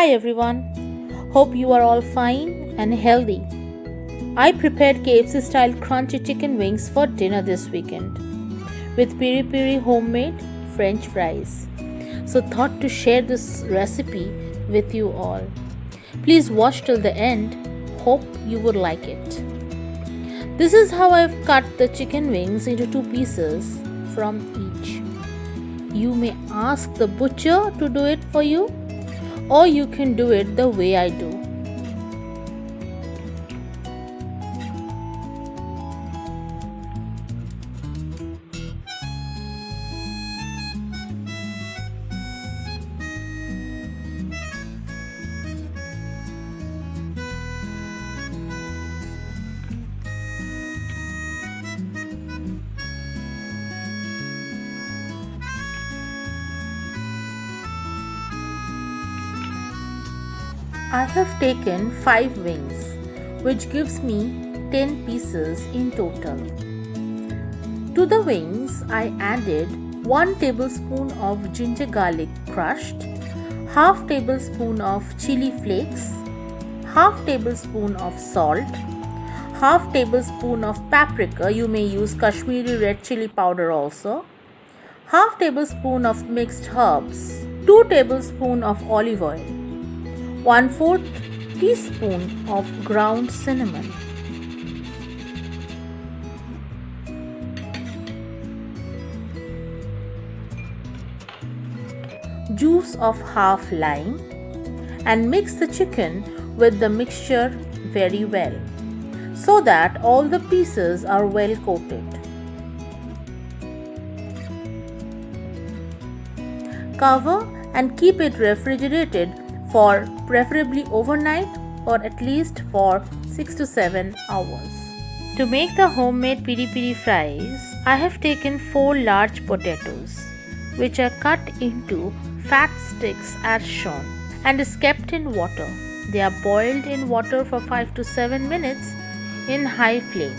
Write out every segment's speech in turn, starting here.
Hi everyone, hope you are all fine and healthy. I prepared KFC style crunchy chicken wings for dinner this weekend with piri piri homemade French fries. So thought to share this recipe with you all. Please watch till the end. Hope you would like it. This is how I've cut the chicken wings into two pieces from each. You may ask the butcher to do it for you, or you can do it the way I do. I have taken 5 wings, which gives me 10 pieces in total. To the wings, I added 1 tablespoon of ginger garlic crushed, half tablespoon of chili flakes, half tablespoon of salt, half tablespoon of paprika, you may use Kashmiri red chili powder also, half tablespoon of mixed herbs, 2 tablespoon of olive oil, 1/4 teaspoon of ground cinnamon, juice of half lime, and mix the chicken with the mixture very well so that all the pieces are well coated. Cover and keep it refrigerated for preferably overnight or at least for 6 to 7 hours. To make the homemade piri piri fries, I have taken 4 large potatoes, which are cut into fat sticks as shown and is kept in water. They are boiled in water for 5 to 7 minutes in high flame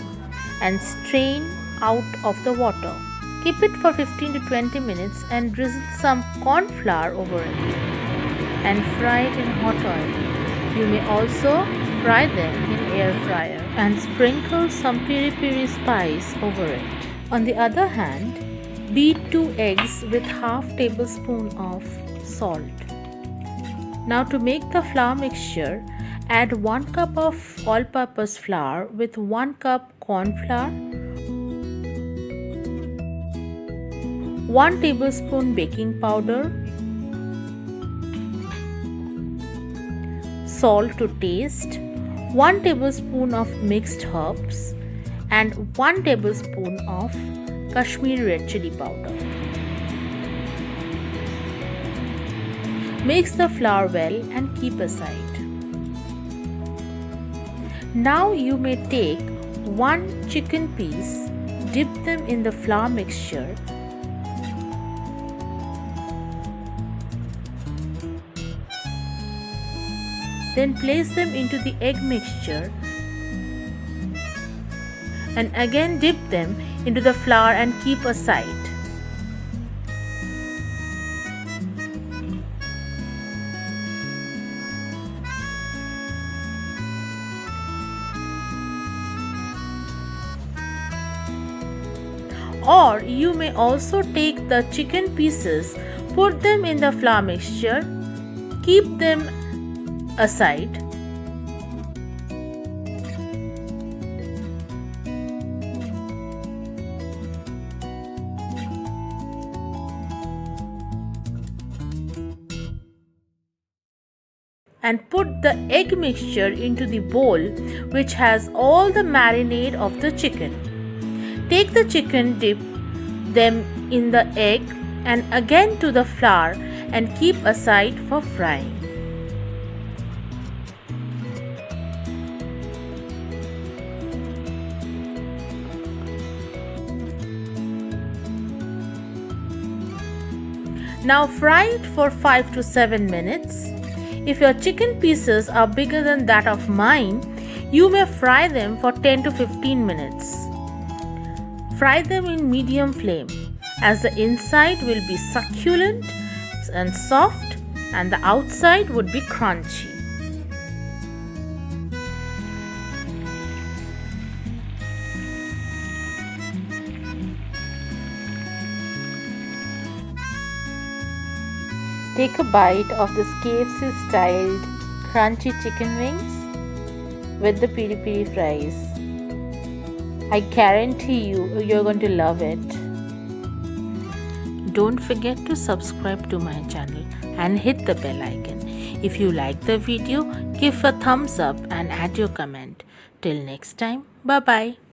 and strain out of the water. Keep it for 15 to 20 minutes and drizzle some corn flour over it and fry it in hot oil. You may also fry them in air fryer and sprinkle some piri piri spice over it. On the other hand, beat 2 eggs with half tablespoon of salt. Now to make the flour mixture, add 1 cup of all-purpose flour with 1 cup corn flour, 1 tablespoon baking powder, salt to taste, 1 tablespoon of mixed herbs, and 1 tablespoon of Kashmiri red chili powder. Mix the flour well and keep aside. Now you may take 1 chicken piece, dip them in the flour mixture, then place them into the egg mixture and again dip them into the flour and keep aside. Or you may also take the chicken pieces, put them in the flour mixture, keep them aside. And put the egg mixture into the bowl which has all the marinade of the chicken. Take the chicken, dip them in the egg and again to the flour and keep aside for frying. Now fry it for 5 to 7 minutes. If your chicken pieces are bigger than that of mine, you may fry them for 10 to 15 minutes. Fry them in medium flame as the inside will be succulent and soft and the outside would be crunchy. Take a bite of this KFC styled crunchy chicken wings with the piri piri fries. I guarantee you're going to love it. Don't forget to subscribe to my channel and hit the bell icon. If you like the video, give a thumbs up and add your comment. Till next time, bye bye.